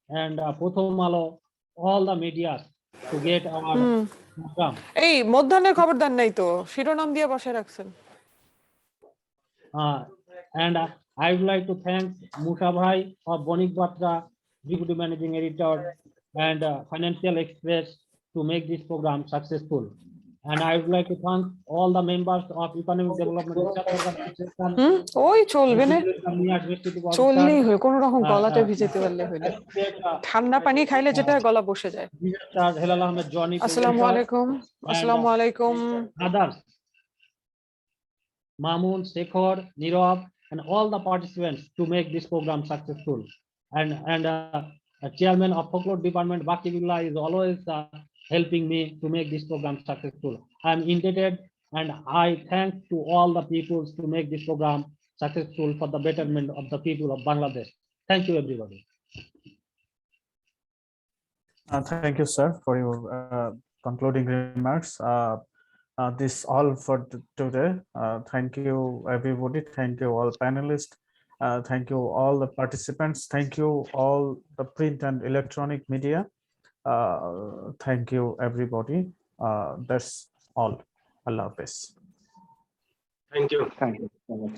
and Prothom Alo, all the media to get our program. এই মধ্যাহ্নের খবর দেন নাই তো, শিরোনাম দিয়ে বসে রাখছেন। And I would like to thank Musha Bhai of Bonik Batra, Deputy Managing Editor, and Financial Express to make this program successful. And I would like to thank all the members of Economic Development Research Organization. ওই চলবে না, চললেই হয়, কোনো রকম গলাটা ভিজাতে পারলে হইলো। ঠান্ডা পানি খাইলে যেটা গলা বসে যায়। আসসালামু আলাইকুম। আসসালামু আলাইকুম। Others, Mamun, Shekhar, Nirav, and all the participants to make this program successful. And Chairman of Folklore Department, Bakibullah, is always helping me to make this program successful. I am indebted and I thank to all the people to make this program successful for the betterment of the people of Bangladesh. Thank you, everybody. Thank you, sir, for your concluding remarks. This all for today. Thank you, everybody. Thank you, all panelists. Thank you, all the participants. Thank you, all the print and electronic media. Thank you, everybody. That's all. Allah Hafiz. Thank you. Thank you so much.